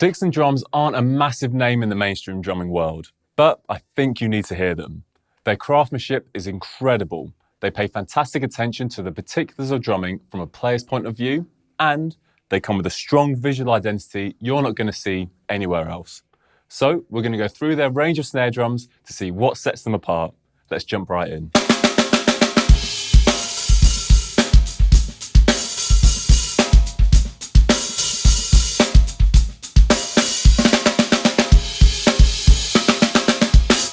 Dixon Drums aren't a massive name in the mainstream drumming world, but I think you need to hear them. Their craftsmanship is incredible. They pay fantastic attention to the particulars of drumming from a player's point of view, and they come with a strong visual identity you're not going to see anywhere else. So we're going to go through their range of snare drums to see what sets them apart. Let's jump right in.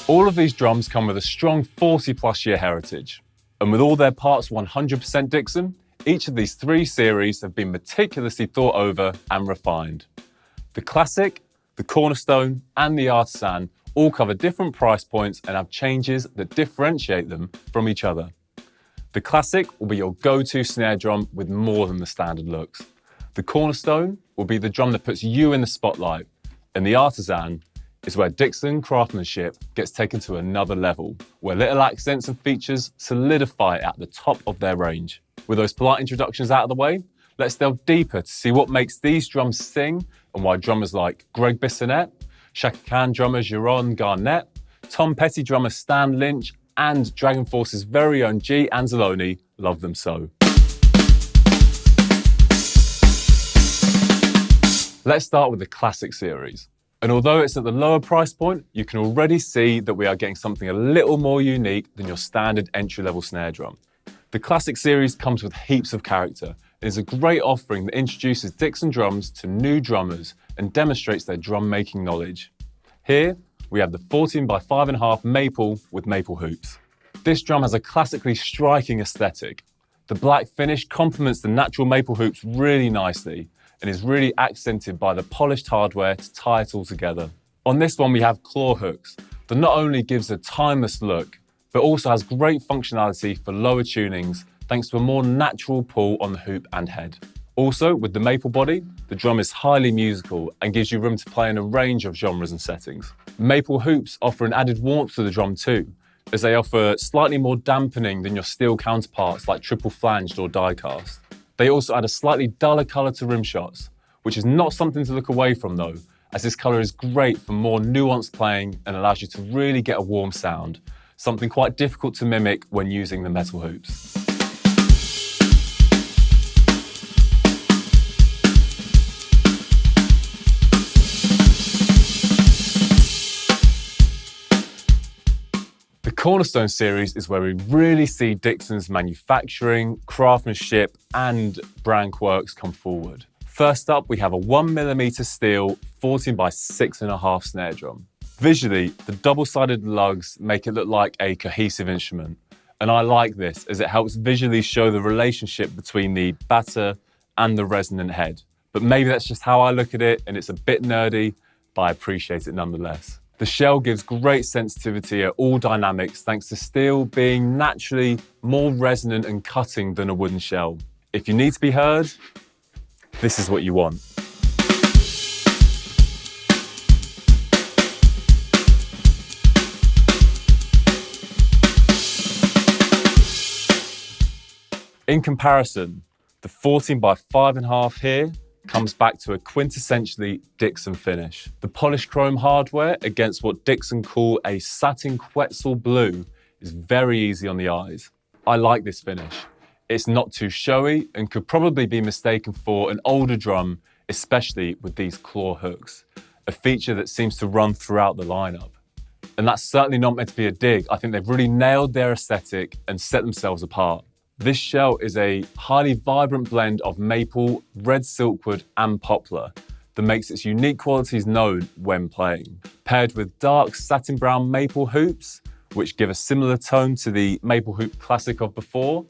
All of these drums come with a strong 40+ year heritage. And with all their parts 100% Dixon, each of these 3 series have been meticulously thought over and refined. The Classic, the Cornerstone, and the Artisan all cover different price points and have changes that differentiate them from each other. The Classic will be your go-to snare drum with more than the standard looks. The Cornerstone will be the drum that puts you in the spotlight, and the Artisan is where Dixon craftsmanship gets taken to another level, where little accents and features solidify at the top of their range. With those polite introductions out of the way, let's delve deeper to see what makes these drums sing and why drummers like Greg Bissonette, Chaka Khan drummer Jeroen Garnett, Tom Petty drummer Stan Lynch, and Dragon Force's very own G. Anzalone love them so. Let's start with the Classic series. And although it's at the lower price point, you can already see that we are getting something a little more unique than your standard entry-level snare drum. The Classic series comes with heaps of character and is a great offering that introduces Dixon drums to new drummers and demonstrates their drum-making knowledge. Here, we have the 14x5.5 maple with maple hoops. This drum has a classically striking aesthetic. The black finish complements the natural maple hoops really nicely, and is really accented by the polished hardware to tie it all together. On this one we have claw hooks that not only gives a timeless look, but also has great functionality for lower tunings thanks to a more natural pull on the hoop and head. Also, with the maple body, the drum is highly musical and gives you room to play in a range of genres and settings. Maple hoops offer an added warmth to the drum too, as they offer slightly more dampening than your steel counterparts like triple flanged or die cast. They also add a slightly duller colour to rim shots, which is not something to look away from though, as this colour is great for more nuanced playing and allows you to really get a warm sound, something quite difficult to mimic when using the metal hoops. The Cornerstone series is where we really see Dixon's manufacturing, craftsmanship, and brand quirks come forward. First up, we have a 1mm steel 14x6.5 snare drum. Visually, the double-sided lugs make it look like a cohesive instrument, and I like this as it helps visually show the relationship between the batter and the resonant head. But maybe that's just how I look at it, and it's a bit nerdy, but I appreciate it nonetheless. The shell gives great sensitivity at all dynamics thanks to steel being naturally more resonant and cutting than a wooden shell. If you need to be heard, this is what you want. In comparison, the 14x5.5 here comes back to a quintessentially Dixon finish. The polished chrome hardware against what Dixon call a Satin Quetzal blue is very easy on the eyes. I like this finish. It's not too showy and could probably be mistaken for an older drum, especially with these claw hooks, a feature that seems to run throughout the lineup. And that's certainly not meant to be a dig. I think they've really nailed their aesthetic and set themselves apart. This shell is a highly vibrant blend of maple, red silkwood, and poplar that makes its unique qualities known when playing. Paired with dark satin brown maple hoops, which give a similar tone to the maple hoop classic of before,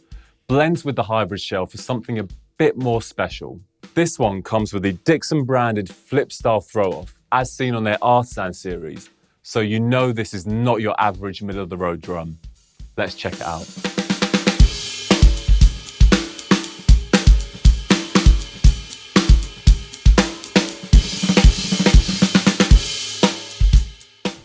blends with the hybrid shell for something a bit more special. This one comes with the Dixon branded flip style throw-off, as seen on their Artisan series, so you know this is not your average middle of the road drum. Let's check it out.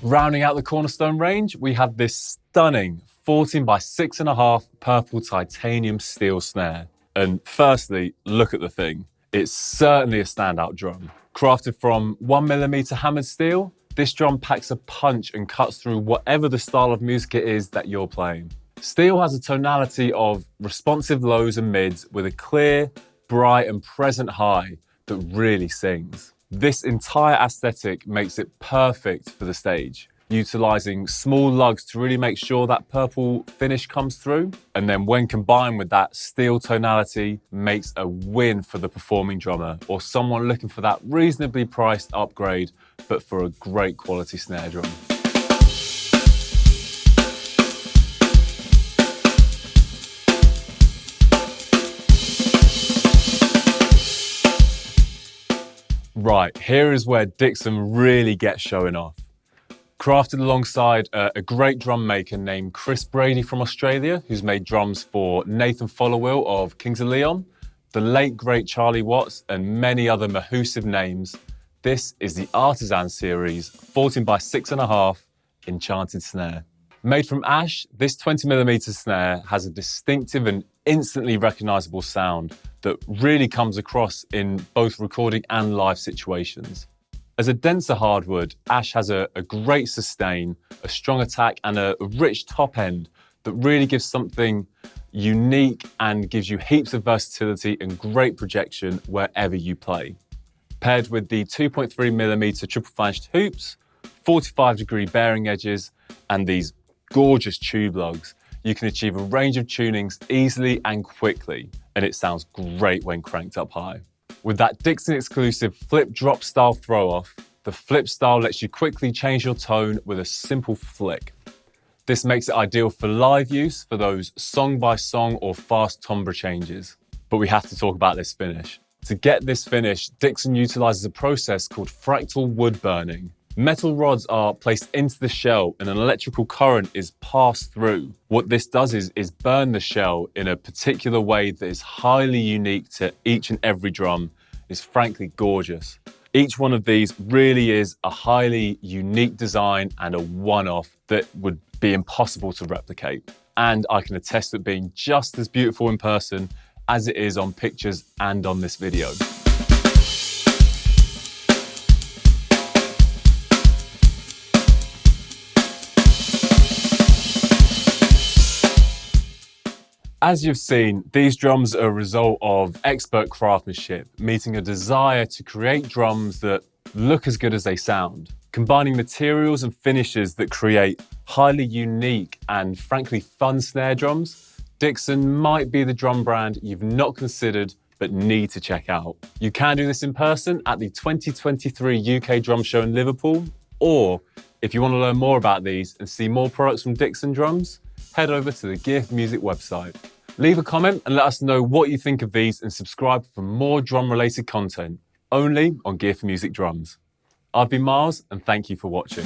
Rounding out the Cornerstone range, we have this stunning 14x6.5 purple titanium steel snare. And firstly, look at the thing. It's certainly a standout drum. Crafted from 1mm hammered steel, this drum packs a punch and cuts through whatever the style of music it is that you're playing. Steel has a tonality of responsive lows and mids with a clear, bright and present high that really sings. This entire aesthetic makes it perfect for the stage, utilising small lugs to really make sure that purple finish comes through. And then when combined with that steel tonality, makes a win for the performing drummer or someone looking for that reasonably priced upgrade, but for a great quality snare drum. Right, here is where Dixon really gets showing off. Crafted alongside a great drum maker named Chris Brady from Australia, who's made drums for Nathan Followill of Kings of Leon, the late great Charlie Watts, and many other mahoosive names. This is the Artisan series 14x6.5 Enchanted snare. Made from ash, this 20mm snare has a distinctive and instantly recognisable sound that really comes across in both recording and live situations. As a denser hardwood, ash has a great sustain, a strong attack and a rich top end that really gives something unique and gives you heaps of versatility and great projection wherever you play. Paired with the 2.3mm triple flanged hoops, 45-degree bearing edges and these gorgeous tube lugs, you can achieve a range of tunings easily and quickly, and it sounds great when cranked up high. With that Dixon exclusive flip drop style throw off, the flip style lets you quickly change your tone with a simple flick. This makes it ideal for live use for those song by song or fast timbre changes. But we have to talk about this finish. To get this finish, Dixon utilizes a process called fractal wood burning. Metal rods are placed into the shell and an electrical current is passed through. What this does is burn the shell in a particular way that is highly unique to each and every drum. It's frankly gorgeous. Each one of these really is a highly unique design and a one-off that would be impossible to replicate. And I can attest to it being just as beautiful in person as it is on pictures and on this video. As you've seen, these drums are a result of expert craftsmanship, meeting a desire to create drums that look as good as they sound. Combining materials and finishes that create highly unique and frankly fun snare drums, Dixon might be the drum brand you've not considered but need to check out. You can do this in person at the 2023 UK Drum Show in Liverpool, or if you want to learn more about these and see more products from Dixon Drums, head over to the Gear for Music website. Leave a comment and let us know what you think of these and subscribe for more drum-related content, only on Gear for Music Drums. I've been Myles and thank you for watching.